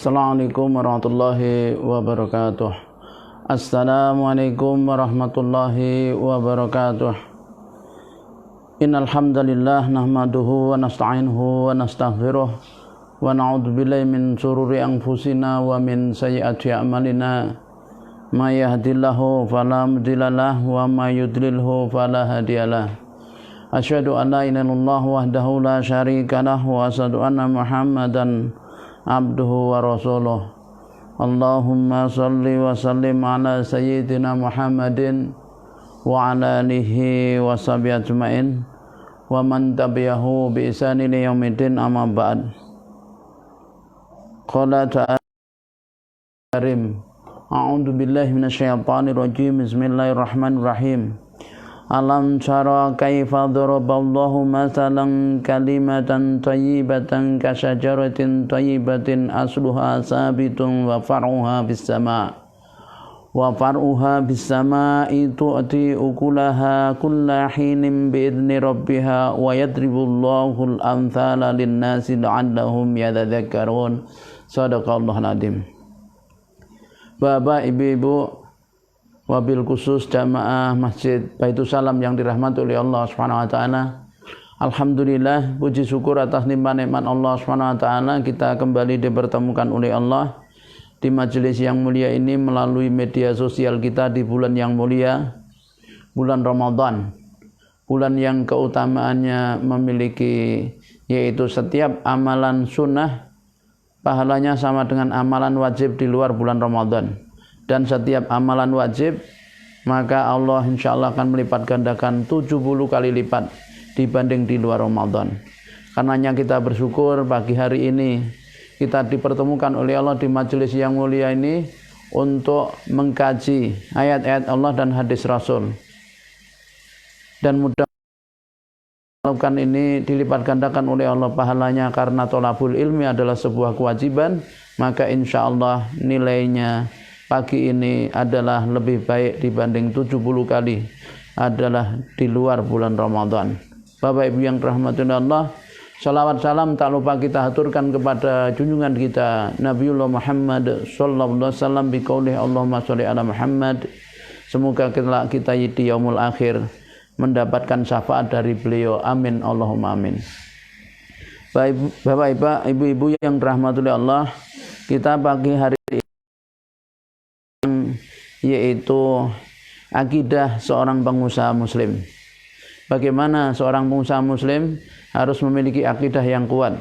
Assalamualaikum warahmatullahi wabarakatuh. Assalamualaikum warahmatullahi wabarakatuh. Innal hamdalillah nahmaduhu wa nasta'inuhu wa nastaghfiruh wa na'udzu billahi min shururi anfusina wa min sayyiati a'malina. May yahdihillahu fala mudhillalah wa may yudlilhu fala hadiyalah. Asyhadu an la ilaha illallah wahdahu la syarika lah wa asyhadu anna Muhammadan abduhu wa rasuluh. Allahumma salli wa sallim ala sayyidina Muhammadin wa ala alihi wa sahbihi ajma'in wa man tabi'ahu bi ihsanin ila yaumil amma ba'd. Qala ta'ala karim. A'udzu billahi minasyaitonir rajim. Bismillahirrahmanirrahim. Alam tara kaifa daraballahu mathalan kalimatan thayyibatan kasyajaratin thayyibatin asluha sabitun wa far'uha bis sama'i tu'ti ukulaha kulla hinin bi'idzni rabbiha wa yadribullahu al-amthala lin-nasi la'allahum yatadhakkarun. Shadaqallahul adzim. Bapak, ibu-ibu, wabil khusus jamaah Masjid Baitus Salam yang dirahmati oleh Allah Subhanahu wa taala. Alhamdulillah, puji syukur atas nikmat-nikmat Allah Subhanahu wa taala, kita kembali dipertemukan oleh Allah di majelis yang mulia ini melalui media sosial kita di bulan yang mulia, bulan Ramadan. Bulan yang keutamaannya memiliki yaitu setiap amalan sunnah pahalanya sama dengan amalan wajib di luar bulan Ramadan. Dan setiap amalan wajib maka Allah insyaallah akan melipat gandakan 70 kali lipat dibanding di luar Ramadan. Karenanya kita bersyukur pagi hari ini kita dipertemukan oleh Allah di majelis yang mulia ini untuk mengkaji ayat-ayat Allah dan hadis Rasul. Dan mudah melakukan ini dilipat gandakan oleh Allah pahalanya, karena thalabul ilmi adalah sebuah kewajiban, maka insyaallah nilainya pagi ini adalah lebih baik dibanding 70 kali adalah di luar bulan Ramadan. Bapak Ibu yang dirahmati Allah, salawat salam tak lupa kita haturkan kepada junjungan kita Nabiullah Muhammad sallallahu alaihi wasallam biqaulih Allahumma sholli ala Muhammad. Semoga kita di yaumul akhir mendapatkan syafaat dari beliau. Amin Allahumma amin. Bapak ibu-ibu yang dirahmati Allah, kita pagi hari yaitu akidah seorang pengusaha muslim. Bagaimana seorang pengusaha muslim harus memiliki akidah yang kuat,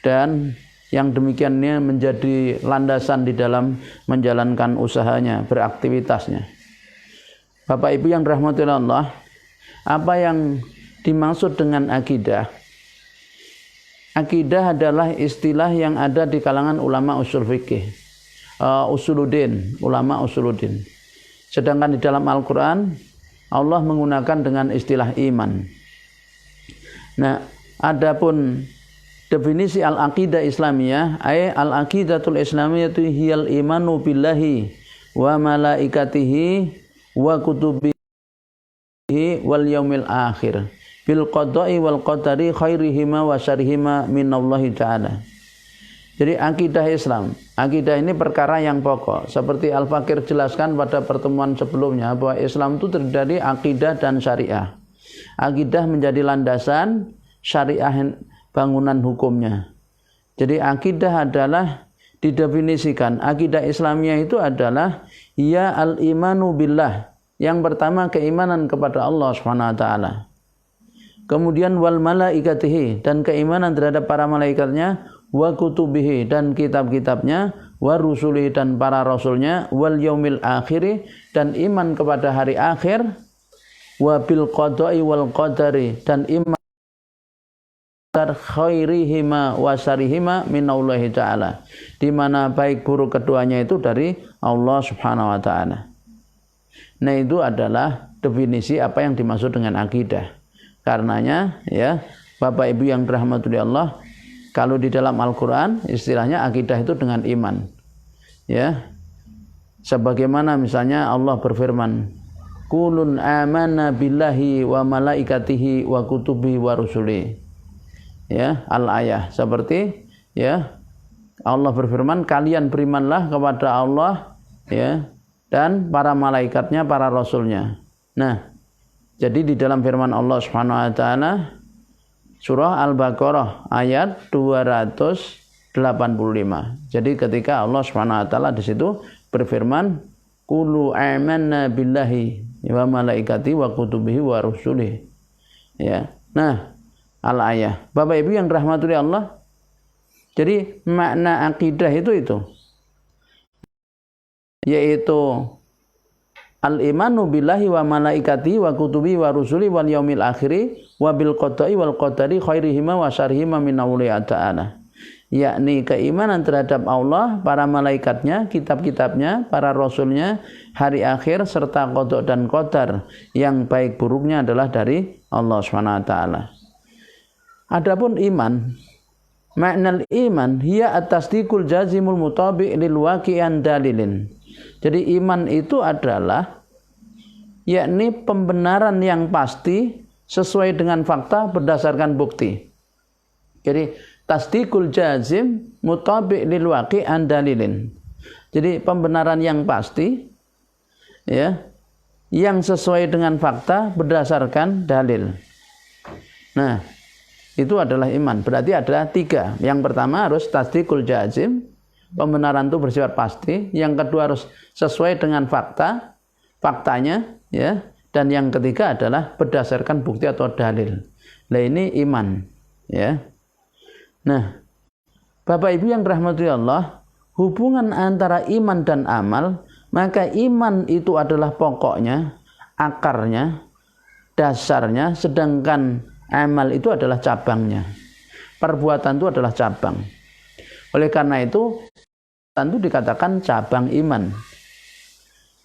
dan yang demikiannya menjadi landasan di dalam menjalankan usahanya, beraktivitasnya. Bapak Ibu yang dirahmati Allah, apa yang dimaksud dengan akidah? Akidah adalah istilah yang ada di kalangan ulama usul fikih. Ulama usuluddin. Sedangkan di dalam Al-Quran Allah menggunakan dengan istilah iman. Nah, adapun definisi al-aqidah Islamiyah, al-aqidatul Islamiyah itu hiyal imanu billahi wa malaikatihi wa kutubihi wal yaumil akhir bil qada'i wal qadari khairihima wa syarrihima minallahi ta'ala. Jadi akidah Islam, akidah ini perkara yang pokok. Seperti Al-Fakir jelaskan pada pertemuan sebelumnya bahwa Islam itu terdiri dari akidah dan syariah. Akidah menjadi landasan, syariah bangunan hukumnya. Jadi akidah adalah didefinisikan, akidah Islamiyah itu adalah ya al-imanu billah. Yang pertama keimanan kepada Allah Subhanahu wa taala. Kemudian wal malaikatihi, dan keimanan terhadap para malaikatnya, wa kutubihi, dan kitab-kitabnya, wa rusulihi, dan para rasulnya, wal yaumil akhiri, dan iman kepada hari akhir, wa bil qada'i wal qadari, dan iman khairihima wa syarrihima minallahi ta'ala, di mana baik buruk keduanya itu dari Allah Subhanahu wa taala. Nah, itu adalah definisi apa yang dimaksud dengan akidah. Karenanya ya, Bapak Ibu yang dirahmati Allah, kalau di dalam Al-Quran istilahnya akidah itu dengan iman. Ya. Sebagaimana misalnya Allah berfirman, "Qulun amanna billahi wa malaikatihi wa kutubihi wa rusulihi." Ya, al-ayah seperti ya Allah berfirman, kalian berimanlah kepada Allah ya dan para malaikatnya, para rasulnya. Nah, jadi di dalam firman Allah Subhanahu wa taala surah Al-Baqarah ayat 285. Jadi ketika Allah Subhanahu wa taala di situ berfirman, qulu amanna billahi wa malaikati wa kutubihi wa rusulihi. Ya. Nah, al-ayah. Bapak Ibu yang dirahmati Allah, jadi makna akidah itu yaitu al-imanu billahi wa malaikati wa kutubi wa rusuli wal yaumil akhiri wa bil qada'i wal qadari khairihima wa syarrihima min awliya ta'ala. Yakni keimanan terhadap Allah, para malaikatnya, kitab-kitabnya, para rasulnya, hari akhir serta qada dan qadar yang baik buruknya adalah dari Allah Subhanahu wa taala. Adapun iman, makna iman hiya at-tasdiqul jazimul mutabi' lil waqi'an dalilin. Jadi iman itu adalah yakni pembenaran yang pasti sesuai dengan fakta berdasarkan bukti. Jadi tasdiqul jazim mutabi' lil waqi'an dalilin. Jadi pembenaran yang pasti ya, yang sesuai dengan fakta berdasarkan dalil. Nah, itu adalah iman. Berarti ada 3. Yang pertama harus tasdiqul jazim, pembenaran itu bersifat pasti. Yang kedua harus sesuai dengan faktanya ya. Dan yang ketiga adalah berdasarkan bukti atau dalil. Nah, ini iman ya. Nah, Bapak Ibu yang dirahmati Allah, hubungan antara iman dan amal, maka iman itu adalah pokoknya, akarnya, dasarnya, sedangkan amal itu adalah cabangnya. Perbuatan itu adalah cabang. Oleh karena itu, tentu dikatakan cabang iman.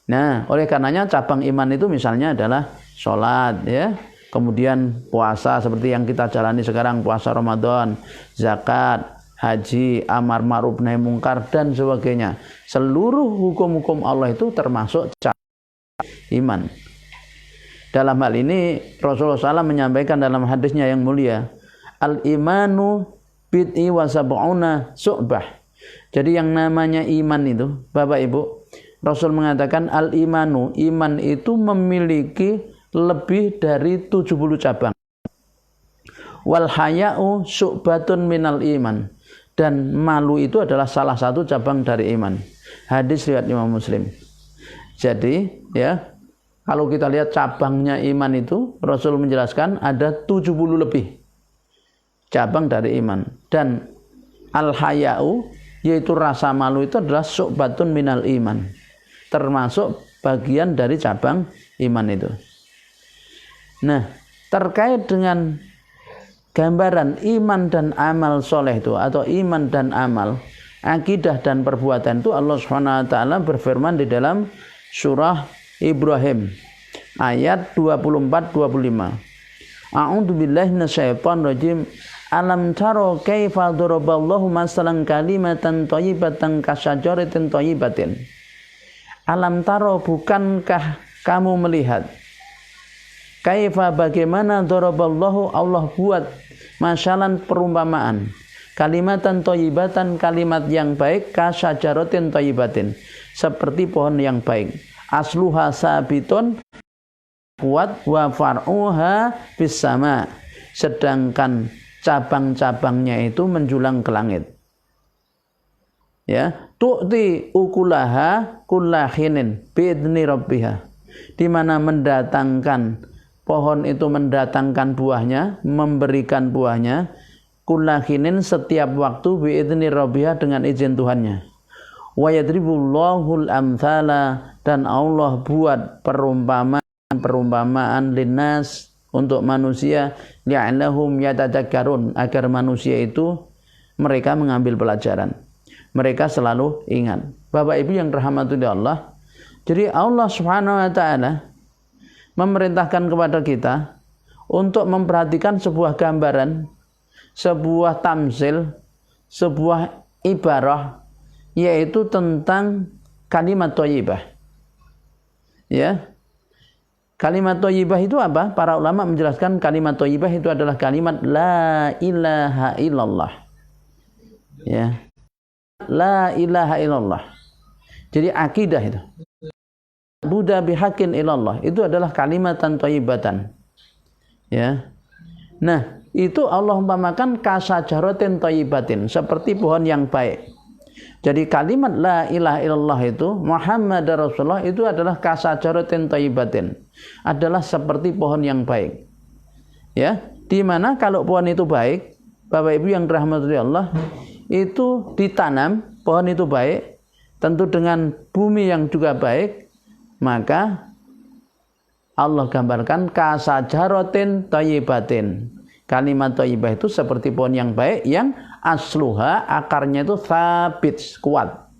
Nah, oleh karenanya cabang iman itu misalnya adalah sholat, ya, kemudian puasa seperti yang kita jalani sekarang, puasa Ramadan, zakat, haji, amar ma'ruf nahi mungkar dan sebagainya. Seluruh hukum-hukum Allah itu termasuk cabang iman. Dalam hal ini Rasulullah SAW menyampaikan dalam hadisnya yang mulia, al-imanu bid'i wa sab'una su'bah. Jadi yang namanya iman itu, Bapak Ibu, Rasul mengatakan al-imanu, iman itu memiliki lebih dari 70 cabang. Wal haya'u syu'batun minal iman. Dan malu itu adalah salah satu cabang dari iman. Hadis riwayat Imam Muslim. Jadi, ya, kalau kita lihat cabangnya iman itu, Rasul menjelaskan ada 70 lebih cabang dari iman. Dan al-haya'u, yaitu rasa malu itu adalah syu'batun minal iman. Termasuk bagian dari cabang iman itu. Nah, terkait dengan gambaran iman dan amal soleh itu, atau iman dan amal, akidah dan perbuatan itu, Allah Subhanahu wa taala berfirman di dalam surah Ibrahim ayat 24-25. A'udzu billahi minasyaitonir rajim. Alam taro kaifa daraballahu masalan kalimatan thayyibatan kasyajaratin thayyibatin. Alam taro, bukankah kamu melihat kaifa, bagaimana daraballahu, Allah buat masalan perumpamaan, kalimatan thayyibatan, kalimat yang baik, kasyajaratin thayyibatin, seperti pohon yang baik, asluha sabitun, kuat, wa far'uha bis sama, sedangkan cabang-cabangnya itu menjulang ke langit. Ya, tu'ti ukulaha kullahinin bi'idni rabbiha, di mana mendatangkan pohon itu, mendatangkan buahnya, memberikan buahnya, kullahinin, setiap waktu, bi'idni rabbiha, dengan izin Tuhannya. Wa yadribullahul amthala, dan Allah buat perumpamaan linnas, untuk manusia, li'allahum yatadzakkarun, agar manusia itu mereka mengambil pelajaran, mereka selalu ingat. Bapak Ibu yang dirahmati Allah, jadi Allah Subhanahu wa taala memerintahkan kepada kita untuk memperhatikan sebuah gambaran, sebuah tamsil, sebuah ibarah, yaitu tentang kalimat thayyibah. Ya. Kalimat thayyibah itu apa? Para ulama menjelaskan kalimat thayyibah itu adalah kalimat la ilaha illallah. Ya. la ilaha illallah. Jadi akidah itu. Buddha bihaqqin ilallah itu adalah kalimatan thayyibatan. Ya. Nah, itu Allah umpamakan kasajaratin thayyibatin, seperti pohon yang baik. Jadi kalimat la ilaha illallah itu Muhammad Rasulullah itu adalah kasajaratin thayyibatin. Adalah seperti pohon yang baik. Ya, di mana kalau pohon itu baik, Bapak Ibu yang dirahmati Allah, itu ditanam, pohon itu baik, tentu dengan bumi yang juga baik, maka Allah gambarkan kasajaratin thayyibatin. Kalimat thayyibah itu seperti pohon yang baik yang asluha, akarnya itu sabit, kuat,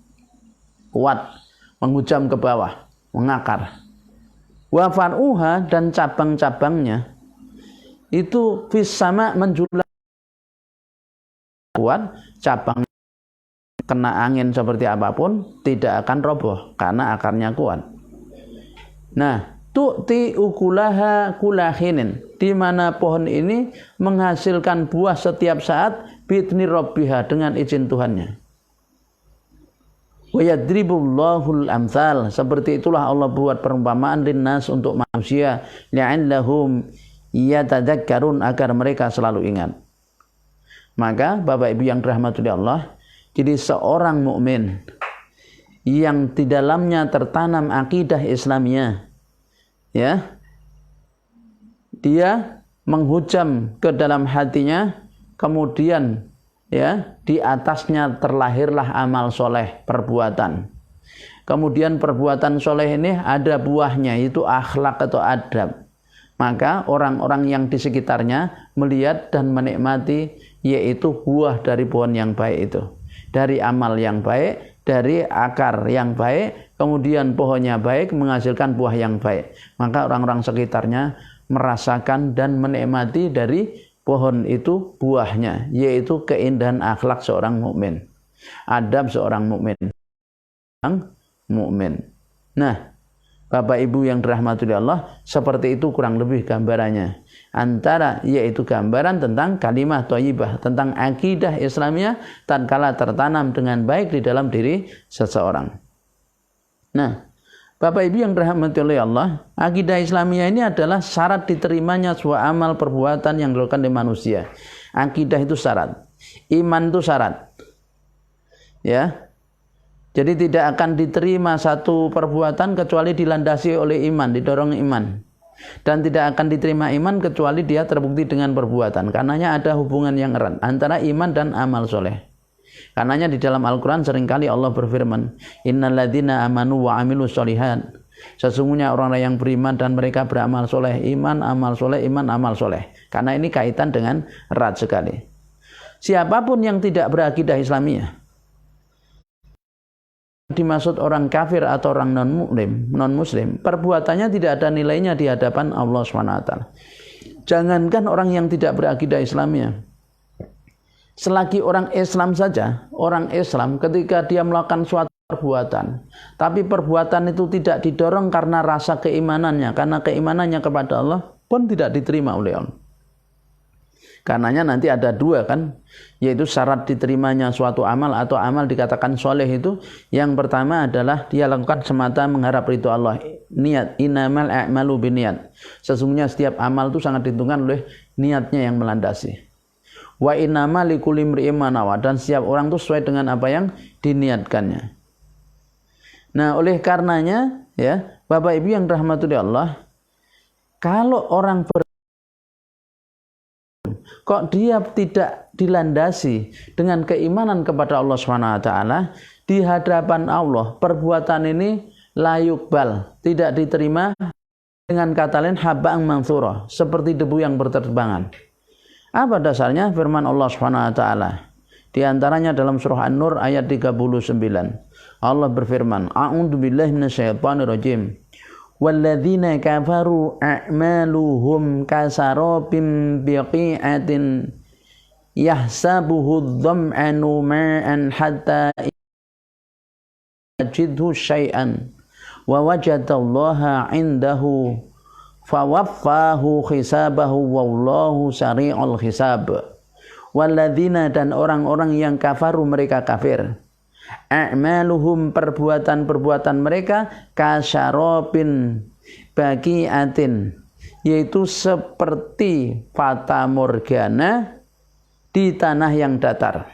menghujam ke bawah, mengakar. Wa far'uha, dan cabang-cabangnya itu fis sama, menjulang kuat, cabang kena angin seperti apapun tidak akan roboh karena akarnya kuat. Nah, tu'ti ukulaha kulahinin, di mana pohon ini menghasilkan buah setiap saat bi'idzni rabbiha, dengan izin Tuhannya. Wa yadribullahul amsal, seperti itulah Allah buat perumpamaan linnas, untuk manusia, li'allahum yatadzakkarun, agar mereka selalu ingat. Maka Bapak Ibu yang dirahmati Allah, jadi seorang mukmin yang di dalamnya tertanam akidah Islamiyah, ya, dia menghujam ke dalam hatinya, kemudian ya di atasnya terlahirlah amal soleh, perbuatan. Kemudian perbuatan soleh ini ada buahnya, itu akhlak atau adab. Maka orang-orang yang di sekitarnya melihat dan menikmati, yaitu buah dari pohon yang baik itu, dari amal yang baik, dari akar yang baik, kemudian pohonnya baik, menghasilkan buah yang baik. Maka orang-orang sekitarnya merasakan dan menikmati dari pohon itu buahnya, yaitu keindahan akhlak seorang mukmin, adab seorang mukmin. Nah, Bapak Ibu yang dirahmati Allah, seperti itu kurang lebih gambarannya. Antara yaitu gambaran tentang kalimah thayyibah, tentang akidah Islamiyah tatkala tertanam dengan baik di dalam diri seseorang. Nah, Bapak Ibu yang dirahmati Allah, akidah Islamiyah ini adalah syarat diterimanya sebuah amal perbuatan yang dilakukan oleh manusia. Akidah itu syarat, iman itu syarat. Ya. Jadi tidak akan diterima satu perbuatan kecuali dilandasi oleh iman, didorong iman. Dan tidak akan diterima iman kecuali dia terbukti dengan perbuatan. Karenanya ada hubungan yang erat antara iman dan amal soleh. Karenanya di dalam Al-Quran seringkali Allah berfirman, innalladzina amanu wa amilus sholihat. Sesungguhnya orang-orang yang beriman dan mereka beramal soleh, iman, amal soleh, iman, amal soleh. Karena ini kaitan dengan erat sekali. Siapapun yang tidak berakidah Islamiyah, dimaksud orang kafir atau orang non-muslim, perbuatannya tidak ada nilainya di hadapan Allah SWT. Jangankan orang yang tidak berakidah Islamiyah, selagi orang Islam saja, orang Islam ketika dia melakukan suatu perbuatan, tapi perbuatan itu tidak didorong karena rasa keimanannya, karena keimanannya kepada Allah, pun tidak diterima oleh Allah. Karenanya nanti ada dua kan, yaitu syarat diterimanya suatu amal atau amal dikatakan soleh itu. Yang pertama adalah dia lakukan semata mengharap ridho Allah. Niat, innamal a'malu binniat. Sesungguhnya setiap amal itu sangat ditentukan oleh niatnya yang melandasi. Wa innamal likulli imri'in ma nawa, dan setiap orang itu sesuai dengan apa yang diniatkannya. Nah, oleh karenanya ya, Bapak Ibu yang dirahmati Allah, kalau orang kok dia tidak dilandasi dengan keimanan kepada Allah SWT, di hadapan Allah perbuatan ini la yuqbal, tidak diterima, dengan kata lain haba'an manthura, seperti debu yang berterbangan. Apa dasarnya? Firman Allah SWT di antaranya dalam surah An-Nur ayat 39. Allah berfirman, a'udzu billahi minasyaitonir rajim. Walladzina kafaru a'maluhum kasarabim biqi'atin yahsabuhu dham'anu ma'an hatta yajidhu syai'an wa wajadallaha 'indahu fawaffahu hisabahu wallahu sari'ul hisab. Walladzina, dan orang-orang yang kafaru, mereka kafir, a'maluhum perbuatan-perbuatan mereka kasyarobin baqiatin, yaitu seperti fata morgana di tanah yang datar.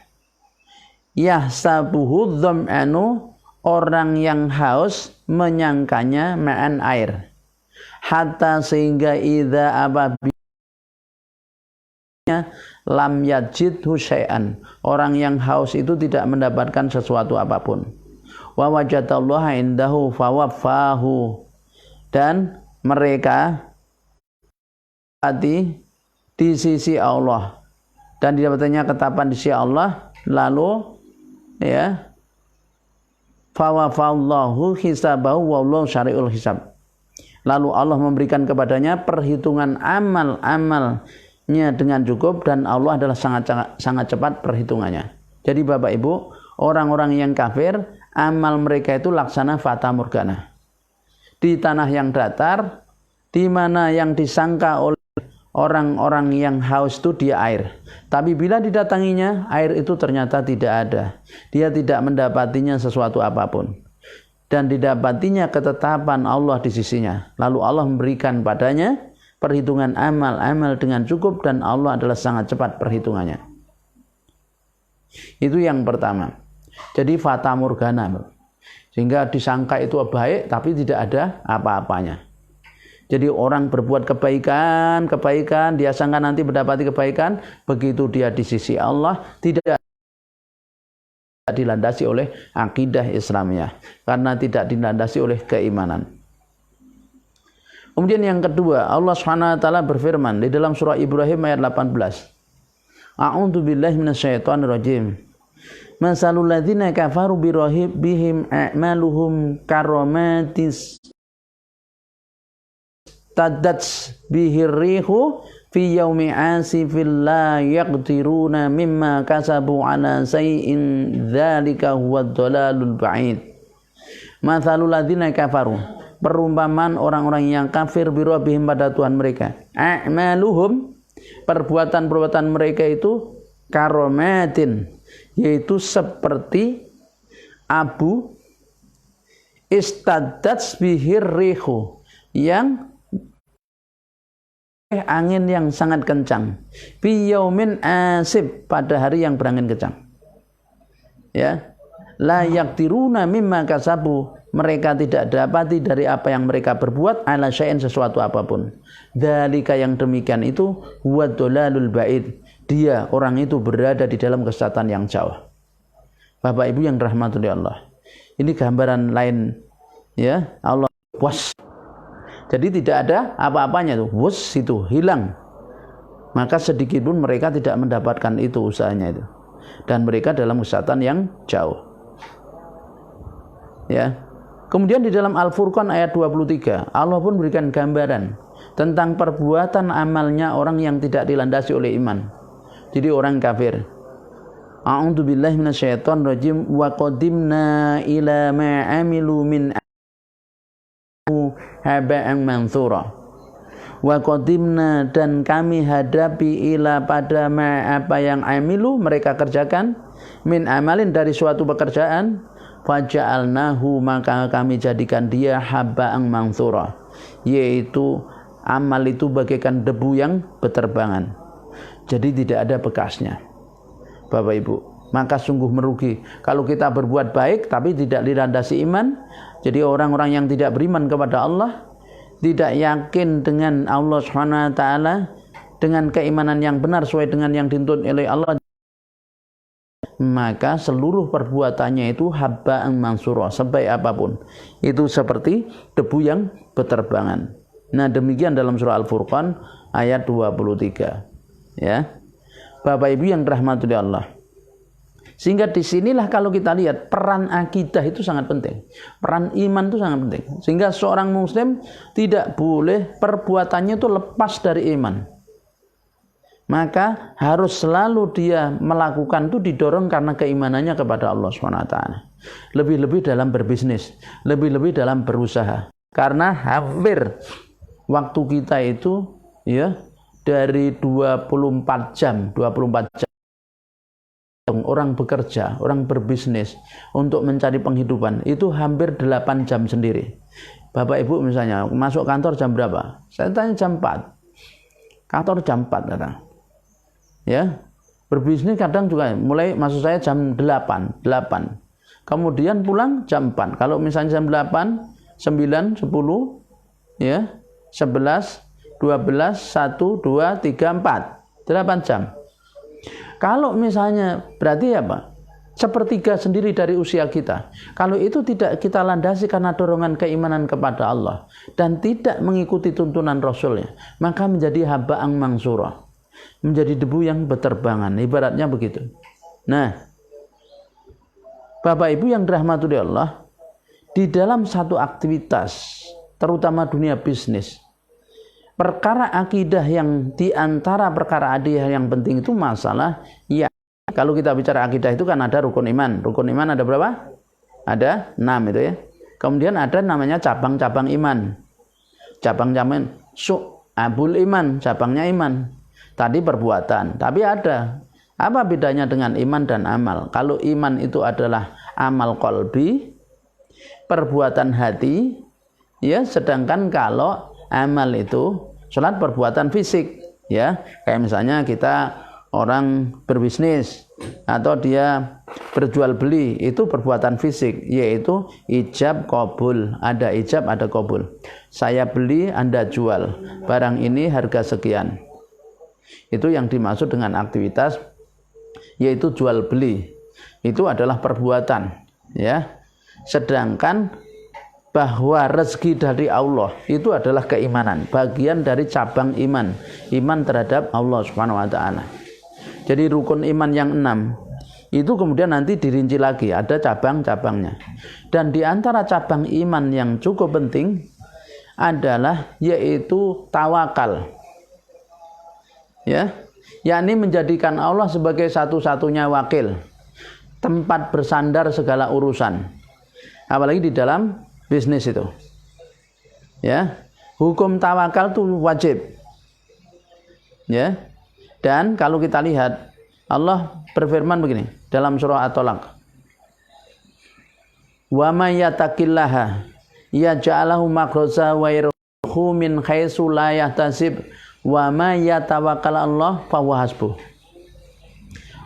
Yahsabuhu dham'anu, orang yang haus menyangkanya ma'an air. Hatta sehingga idza apabila lam yajidhu syai'an, orang yang haus itu tidak mendapatkan sesuatu apapun. Wa wajadallaha indahu fawaffahu, dan mereka di sisi Allah dan didapatkannya ketetapan di sisi Allah, lalu ya fawafallahu hisabahu wallahu syari'ul hisab, lalu Allah memberikan kepadanya perhitungan amal-amalnya dengan cukup, dan Allah adalah sangat cepat perhitungannya. Jadi Bapak Ibu, orang-orang yang kafir amal mereka itu laksana fata morgana di tanah yang datar, di mana yang disangka oleh orang-orang yang haus itu dia air. Tapi bila didatanginya, air itu ternyata tidak ada. Dia tidak mendapatinya sesuatu apapun. Dan didapatinya ketetapan Allah di sisinya. Lalu Allah memberikan padanya perhitungan amal-amal dengan cukup, dan Allah adalah sangat cepat perhitungannya. Itu yang pertama. Jadi fata morgana. Sehingga disangka itu baik, tapi tidak ada apa-apanya. Jadi orang berbuat kebaikan, dia sangka nanti mendapati kebaikan, begitu dia di sisi Allah tidak dilandasi oleh akidah Islamiyah, karena tidak dilandasi oleh keimanan. Kemudian yang kedua, Allah Subhanahu wa taala berfirman di dalam surah Ibrahim ayat 18. A'udzu billahi minasyaitonir rajim. Masalul ladzina kafaru bihim a'maluhum karamatis tadats bihirrihu fi yaumi asifil la yaqdiruna mimma kasabu ala say'in dzalika huwad dhalalul ba'id. Mathalul ladzina kafaru, perumpamaan orang-orang yang kafir birabihim pada Tuhan mereka. A'maluhum, perbuatan-perbuatan mereka itu karomatin, yaitu seperti abu istadats bihirrihu, yang angin yang sangat kencang, fi yaumin asib, pada hari yang berangin kencang. Ya, la yaqdiruna mimma kasabu, mereka tidak dapati dari apa yang mereka berbuat, ala syai'in, sesuatu apapun. Dzalika, yang demikian itu, huwa dhalalul ba'id, dia orang itu berada di dalam kesesatan yang jauh. Bapak Ibu yang dirahmati Allah, ini gambaran lain ya, Allah was. Jadi tidak ada apa-apanya tuh, wus, itu hilang. Maka sedikit pun mereka tidak mendapatkan itu usahanya itu. Dan mereka dalam kesesatan yang jauh. Ya. Kemudian di dalam Al-Furqan ayat 23, Allah pun berikan gambaran tentang perbuatan amalnya orang yang tidak dilandasi oleh iman. Jadi orang kafir. A'udzu billahi minasyaitonir rajim, wa qadimna ila ma 'amilu min haba'an mansura. Wa qadimna, dan kami hadapi ila pada ma, apa yang amilu mereka kerjakan, min amalin, dari suatu pekerjaan, faja'alnahu, maka kami jadikan dia haba'an mansura, yaitu amal itu bagaikan debu yang beterbangan. Jadi tidak ada bekasnya. Bapak Ibu, maka sungguh merugi kalau kita berbuat baik tapi tidak dilandasi iman. Jadi orang-orang yang tidak beriman kepada Allah, tidak yakin dengan Allah Subhanahu wa taala, dengan keimanan yang benar sesuai dengan yang dituntut oleh Allah, maka seluruh perbuatannya itu habba'an mansura, sebaik apapun itu seperti debu yang beterbangan. Nah, demikian dalam surah Al-Furqan ayat 23. Ya. Bapak Ibu yang dirahmati Allah. Sehingga disinilah kalau kita lihat peran akidah itu sangat penting, peran iman itu sangat penting. Sehingga seorang muslim tidak boleh perbuatannya itu lepas dari iman. Maka harus selalu dia melakukan itu didorong karena keimanannya kepada Allah SWT. Lebih-lebih dalam berbisnis, lebih-lebih dalam berusaha. Karena hampir waktu kita itu ya dari 24 jam orang bekerja, orang berbisnis untuk mencari penghidupan itu hampir 8 jam sendiri. Bapak Ibu misalnya masuk kantor jam berapa? Saya tanya jam 4. Kantor jam 4 kadang. Ya. Berbisnis kadang juga mulai maksud saya jam 8. Kemudian pulang jam 4. Kalau misalnya jam 8, 9, 10, ya, 11, 12, 1, 2, 3, 4. 8 jam. Kalau misalnya berarti apa? Sepertiga sendiri dari usia kita. Kalau itu tidak kita landasi karena dorongan keimanan kepada Allah dan tidak mengikuti tuntunan Rasulnya, maka menjadi haba'ang mansura, menjadi debu yang berterbangan. Ibaratnya begitu. Nah, Bapak Ibu yang dirahmati Allah, di dalam satu aktivitas, terutama dunia bisnis, perkara akidah yang diantara perkara akidah yang penting itu masalah ya. Kalau kita bicara akidah itu kan ada rukun iman. Rukun iman ada berapa? Ada 6 itu ya. Kemudian ada namanya cabang-cabang iman. Cabang-cabang abul iman, cabangnya iman. Tadi perbuatan, tapi ada. Apa bedanya dengan iman dan amal? Kalau iman itu adalah amal qalbi, perbuatan hati, ya, sedangkan kalau amal itu salat perbuatan fisik, ya. Kayak misalnya kita orang berbisnis atau dia berjual beli, itu perbuatan fisik, yaitu ijab qabul. Ada ijab, ada qabul. Saya beli, Anda jual. Barang ini harga sekian. Itu yang dimaksud dengan aktivitas, yaitu jual beli. Itu adalah perbuatan, ya. Sedangkan bahwa rezeki dari Allah itu adalah keimanan, bagian dari cabang iman, iman terhadap Allah Subhanahu wa taala. Jadi rukun iman yang 6 itu kemudian nanti dirinci lagi, ada cabang-cabangnya. Dan di antara cabang iman yang cukup penting adalah yaitu tawakal. Ya, yakni menjadikan Allah sebagai satu-satunya wakil, tempat bersandar segala urusan. Apalagi di dalam bisnis itu. Ya. Hukum tawakal itu wajib. Ya. Dan kalau kita lihat Allah berfirman begini dalam surah At-Talaq. Wa may yattaqillaha yaj'alhu makhraja wa yarzuqhu min haitsu la yahtasib wa may yatawakkal 'Allah fa huwa hasbuh.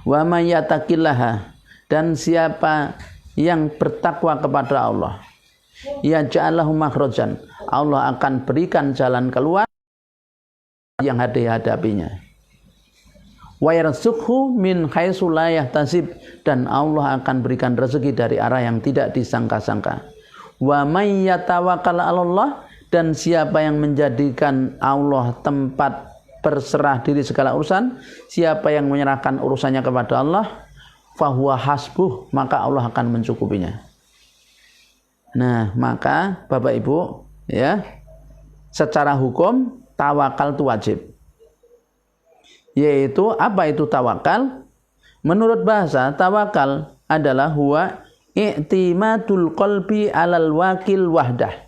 Wa may yattaqillaha, dan siapa yang bertakwa kepada Allah, yaj'alhu makhrajan, Allah akan berikan jalan keluar yang dihadapinya. Wa yarzuqhu min haitsu la yahtasib, dan Allah akan berikan rezeki dari arah yang tidak disangka-sangka. Wa may yatawakkal 'alallah, dan siapa yang menjadikan Allah tempat berserah diri segala urusan, siapa yang menyerahkan urusannya kepada Allah, fahuwa hasbuh, maka Allah akan mencukupinya. Nah, maka Bapak Ibu, ya, secara hukum tawakal itu wajib. Yaitu apa itu tawakal? Menurut bahasa, tawakal adalah huwa i'timadul qalbi 'alal wakil wahdah.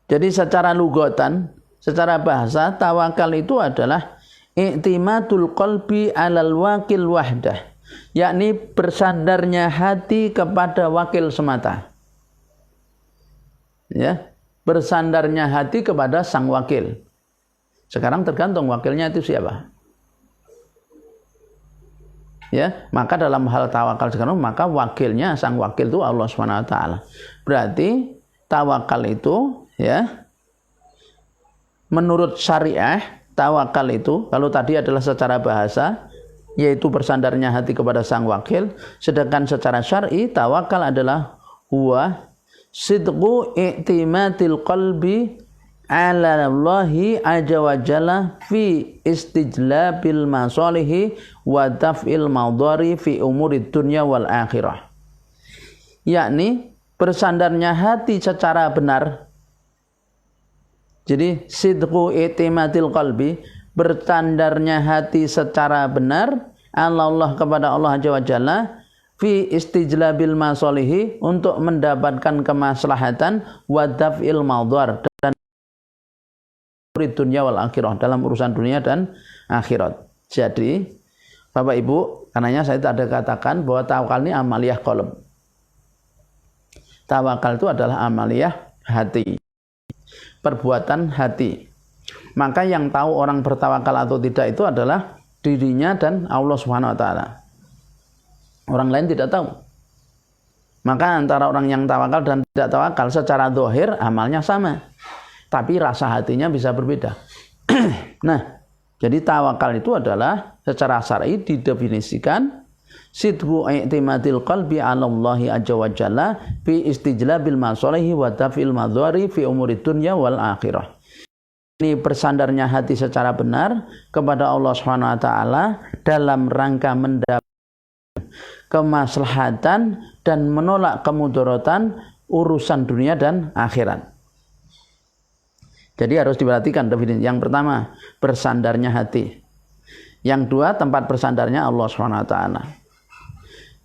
Jadi secara lugatan, secara bahasa, tawakal itu adalah i'timadul qalbi 'alal wakil wahdah, yakni bersandarnya hati kepada wakil semata. Ya, bersandarnya hati kepada sang wakil. Sekarang tergantung wakilnya itu siapa. Ya, maka dalam hal tawakal sekarang, maka wakilnya, sang wakil itu Allah SWT. Berarti tawakal itu, ya, menurut syariah, tawakal itu, kalau tadi adalah secara bahasa, yaitu bersandarnya hati kepada sang wakil, sedangkan secara syar'i, tawakal adalah huwa sidqu i'timadil qalbi 'ala Allahi azza wa jalla fi istijlabil masalihi wa daf'il madari fi umurid dunya wal akhirah. Yakni bersandarnya hati secara benar. Jadi sidqu i'timadil qalbi, bersandarnya hati secara benar Allah kepada Allah azza wa jalla fi istijlabil masalihi, untuk mendapatkan kemaslahatan, wa daf'il madar, dan dunia wal akhirah, dalam urusan dunia dan akhirat. Jadi Bapak Ibu, karenanya saya tadi katakan bahwa tawakal ini amaliyah qalb. Tawakal itu adalah amaliyah hati, perbuatan hati. Maka yang tahu orang bertawakal atau tidak itu adalah dirinya dan Allah Subhanahu wa taala. Orang lain tidak tahu. Maka antara orang yang tawakal dan tidak tawakal secara zahir amalnya sama, tapi rasa hatinya bisa berbeda. Nah, jadi tawakal itu adalah secara syar'i didefinisikan sidqu i'timadil qalbi 'ala Allah azza wa jalla fi istijlabil masalihi wa daf'il madhari fi umuri dunya wal akhirah. Ini bersandarnya hati secara benar kepada Allah Subhanahu wa taala dalam rangka mendapat kemaslahatan dan menolak kemudaratan urusan dunia dan akhirat. Jadi harus diperhatikan definisi. Yang pertama, bersandarnya hati. Yang dua, tempat bersandarnya Allah Subhanahu wa taala.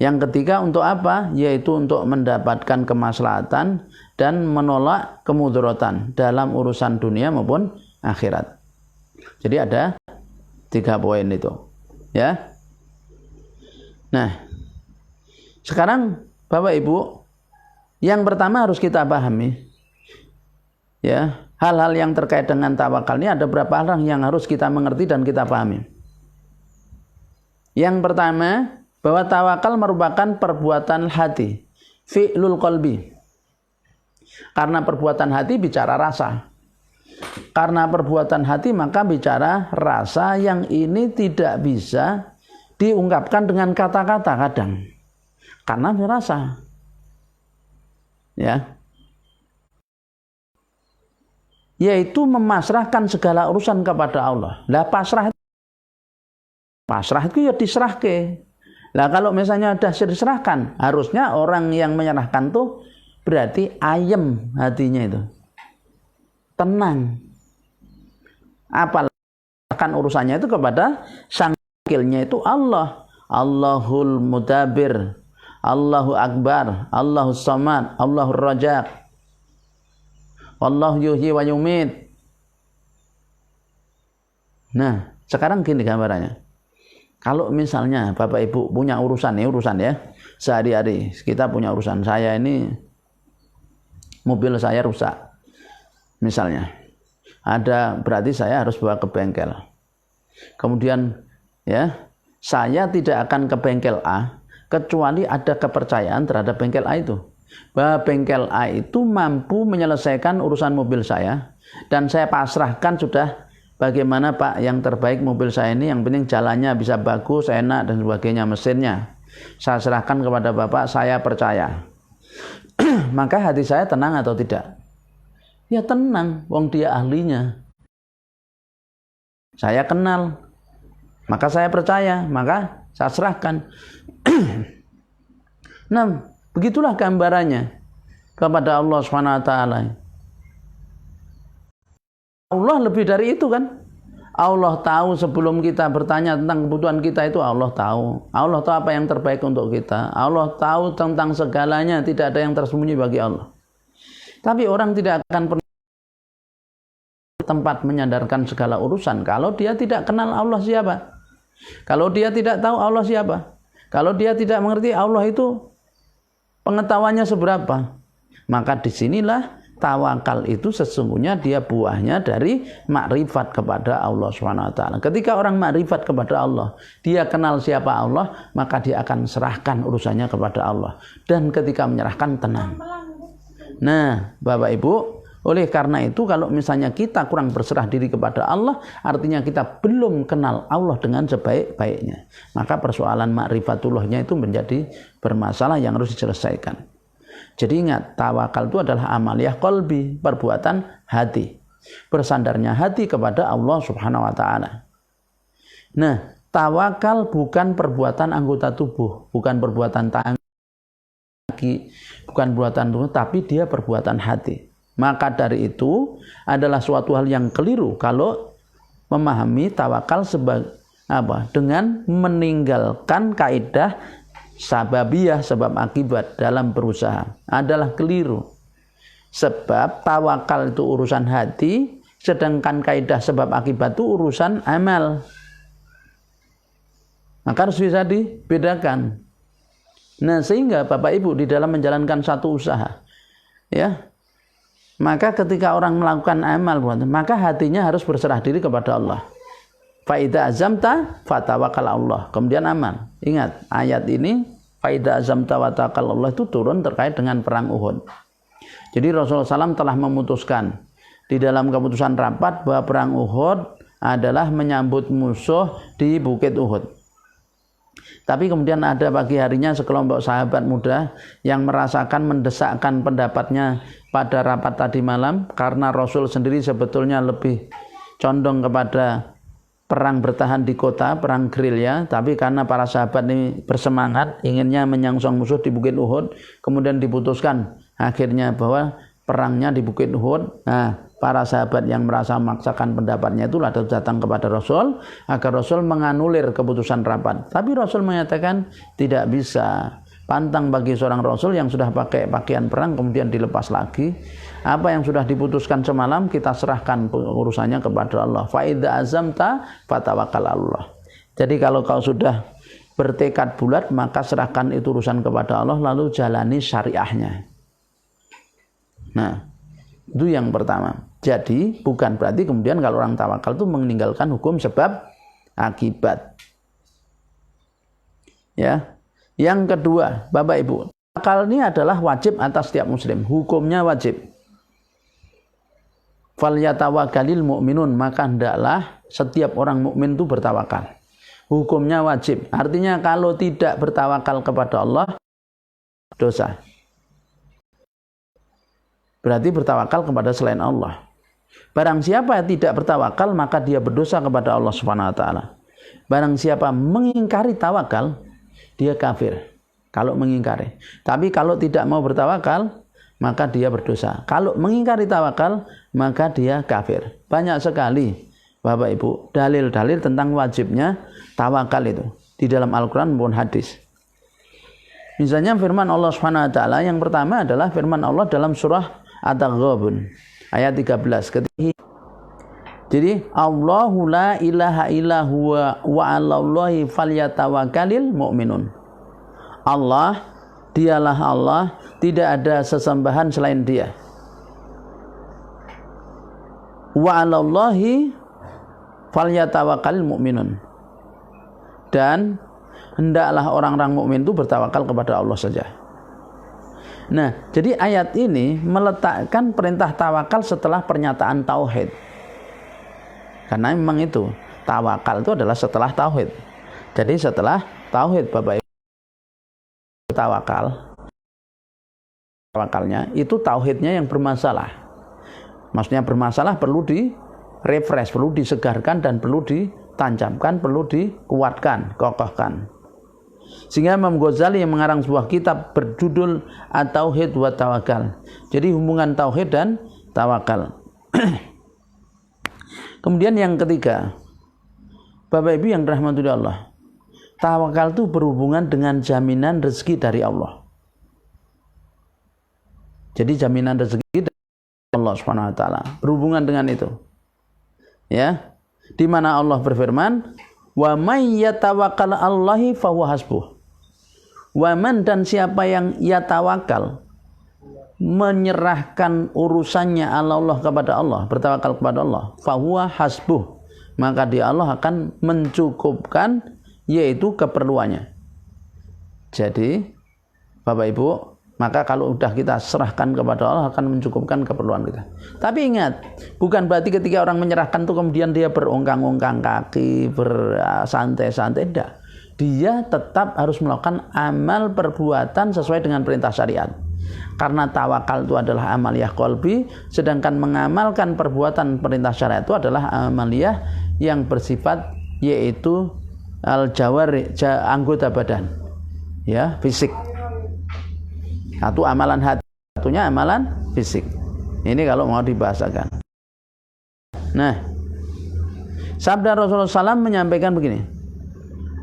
Yang ketiga untuk apa? Yaitu untuk mendapatkan kemaslahatan dan menolak kemudaratan dalam urusan dunia maupun akhirat. Jadi ada 3 poin itu, ya. Nah, sekarang Bapak Ibu, yang pertama harus kita pahami, ya, hal-hal yang terkait dengan tawakal ini ada beberapa hal yang harus kita mengerti dan kita pahami. Yang pertama, bahwa tawakal merupakan perbuatan hati, fi'lul qalbi. Karena perbuatan hati bicara rasa. Karena perbuatan hati maka bicara rasa yang ini tidak bisa diungkapkan dengan kata-kata kadang. Karena rasa. Ya. Yaitu memasrahkan segala urusan kepada Allah. Lah pasrah itu ya diserahke. Lah kalau misalnya sudah diserahkan, harusnya orang yang menyerahkan tuh berarti ayem hatinya itu. Tenang. Apalagi urusannya itu kepada sang wakilnya itu Allah. Allahul Mudabbir, Allahu Akbar, Allahus Samad, Allahur Rajaq, Wallahu yuhyi wa yumit. Nah, sekarang gini gambarannya. Kalau misalnya Bapak Ibu punya urusan ya, sehari-hari kita punya urusan, saya ini mobil saya rusak, misalnya, berarti saya harus bawa ke bengkel. Kemudian ya, saya tidak akan ke bengkel A kecuali ada kepercayaan terhadap bengkel A itu, bahwa bengkel A itu mampu menyelesaikan urusan mobil saya, dan saya pasrahkan sudah. Bagaimana Pak, yang terbaik mobil saya ini, yang penting jalannya bisa bagus, enak dan sebagainya, mesinnya saya serahkan kepada Bapak, saya percaya. Maka hati saya tenang atau tidak? Ya tenang, wong dia ahlinya, saya kenal, maka saya percaya, maka saya serahkan. Nah, begitulah gambarannya kepada Allah Subhanahu wa taala. Allah lebih dari itu kan. Allah tahu sebelum kita bertanya tentang kebutuhan kita itu, Allah tahu. Allah tahu apa yang terbaik untuk kita. Allah tahu tentang segalanya, tidak ada yang tersembunyi bagi Allah. Tapi orang tidak akan pernah tempat menyandarkan segala urusan kalau dia tidak kenal Allah siapa. Kalau dia tidak tahu Allah siapa. Kalau dia tidak mengerti Allah itu pengetahuannya seberapa. Maka disinilah tawakal itu sesungguhnya dia buahnya dari makrifat kepada Allah Subhanahu wa taala. Ketika orang makrifat kepada Allah, dia kenal siapa Allah, maka dia akan serahkan urusannya kepada Allah. Dan ketika menyerahkan, tenang. Nah, Bapak Ibu, oleh karena itu kalau misalnya kita kurang berserah diri kepada Allah, artinya kita belum kenal Allah dengan sebaik-baiknya. Maka persoalan makrifatullahnya itu menjadi bermasalah yang harus diselesaikan. Jadi ingat, tawakal itu adalah amaliyah qalbi, perbuatan hati. Bersandarnya hati kepada Allah Subhanahu wa taala. Nah, tawakal bukan perbuatan anggota tubuh, bukan perbuatan tangan, kaki, bukan perbuatan tubuh, tapi dia perbuatan hati. Maka dari itu adalah suatu hal yang keliru kalau memahami tawakal dengan meninggalkan kaidah sababiyah, sebab akibat dalam berusaha, adalah keliru. Sebab tawakal itu urusan hati, sedangkan kaidah sebab akibat itu urusan amal. Maka harus bisa dibedakan. Nah, sehingga Bapak Ibu di dalam menjalankan satu usaha, ya, maka ketika orang melakukan amal, maka hatinya harus berserah diri kepada Allah. Fa idza azamta fatawakkal Allah. Kemudian amal. Ingat, ayat ini fa idza azamta wa tawakkal Allah itu turun terkait dengan perang Uhud. Jadi Rasulullah SAW telah memutuskan di dalam keputusan rapat bahwa perang Uhud adalah menyambut musuh di Bukit Uhud. Tapi kemudian ada pagi harinya sekelompok sahabat muda yang merasakan mendesakkan pendapatnya pada rapat tadi malam, karena Rasul sendiri sebetulnya lebih condong kepada perang bertahan di kota, perang gerilya, tapi karena para sahabat ini bersemangat inginnya menyangsang musuh di Bukit Uhud, kemudian diputuskan akhirnya bahwa perangnya di Bukit Uhud. Nah, para sahabat yang merasa memaksakan pendapatnya itulah datang kepada Rasul agar Rasul menganulir keputusan rapat. Tapi Rasul menyatakan tidak bisa. Pantang bagi seorang Rasul yang sudah pakai pakaian perang kemudian dilepas lagi. Apa yang sudah diputuskan semalam kita serahkan urusannya kepada Allah. Fa idza azamta fatawakkal Allah. Jadi kalau kau sudah bertekad bulat, maka serahkan itu urusan kepada Allah, lalu jalani syariahnya. Nah, itu yang pertama. Jadi bukan berarti kemudian kalau orang tawakal itu meninggalkan hukum sebab akibat. Ya. Yang kedua, Bapak Ibu, tawakal ini adalah wajib atas setiap muslim. Hukumnya wajib. Falyatawakkalil mu'minun, maka hendaklah setiap orang mukmin itu bertawakal. Hukumnya wajib. Artinya kalau tidak bertawakal kepada Allah, dosa. Berarti bertawakal kepada selain Allah. Barang siapa yang tidak bertawakal, maka dia berdosa kepada Allah Subhanahu wa taala. Barang siapa mengingkari tawakal, dia kafir. Kalau mengingkari. Tapi kalau tidak mau bertawakal, maka dia berdosa. Kalau mengingkari tawakal, maka dia kafir. Banyak sekali Bapak Ibu dalil-dalil tentang wajibnya tawakal itu di dalam Al-Qur'an maupun hadis. Misalnya firman Allah Subhanahu wa taala yang pertama adalah firman Allah dalam surah At-Taghabun ayat 13. Jadi Allahu la ilaha illa huwa wa 'alallahi falyatawakkalil mu'minun. Allah, dialah Allah, tidak ada sesembahan selain Dia. Wa 'alallahi falyatawakkalil mu'minun. Dan hendaklah orang-orang mukmin itu bertawakal kepada Allah saja. Nah, jadi ayat ini meletakkan perintah tawakal setelah pernyataan tauhid. Karena memang itu, tawakal itu adalah setelah tauhid. Jadi setelah tauhid Bapak Ibu tawakalnya itu tauhidnya yang bermasalah. Maksudnya bermasalah perlu di-refresh, perlu disegarkan dan perlu ditancapkan, perlu dikuatkan, kokohkan. Sehingga Imam Ghazali yang mengarang sebuah kitab berjudul At-Tauhid wa Tawakal. Jadi hubungan tauhid dan tawakal. Kemudian yang ketiga, Bapak Ibu yang dirahmati Allah, tawakal itu berhubungan dengan jaminan rezeki dari Allah. Jadi jaminan rezeki dari Allah Subhanahu wa taala berhubungan dengan itu. Ya. Di mana Allah berfirman, "Wa may yatawakkal 'alallahi fahuwa hasbuh." Wa man, dan siapa yang yatawakal, menyerahkan urusannya Allah kepada Allah, bertawakal kepada Allah, fahuwa hasbuh, maka dia Allah akan mencukupkan yaitu keperluannya. Jadi Bapak Ibu, maka kalau sudah kita serahkan kepada Allah akan mencukupkan keperluan kita. Tapi ingat, bukan berarti ketika orang menyerahkan itu kemudian dia berongkang-ongkang kaki, bersantai-santai, tidak. Dia tetap harus melakukan amal perbuatan sesuai dengan perintah syariat. Karena tawakal itu adalah amaliyah qalbi, sedangkan mengamalkan perbuatan perintah syariat itu adalah amaliyah yang bersifat yaitu al-jawari, anggota badan. Ya, fisik. Satu amalan hati, satunya amalan fisik. Ini kalau mau dibahasakan. Nah, sabda Rasulullah SAW menyampaikan begini.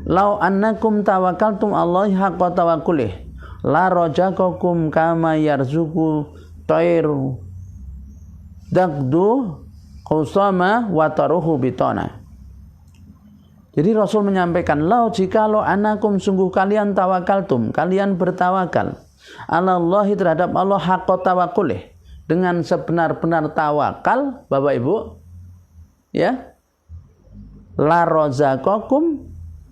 Lau annakum tawakkaltum Allahi haqqa tawakkulih la rajaqakum kama yarzuqu tayru daqdu qusama wa taruhu bitana. Jadi Rasul menyampaikan, jikalau anakum sungguh kalian tawakaltum, kalian bertawakal Allahi terhadap Allah haqqa tawakulih, dengan sebenar-benar tawakal, Bapak Ibu, ya, la razaqakum,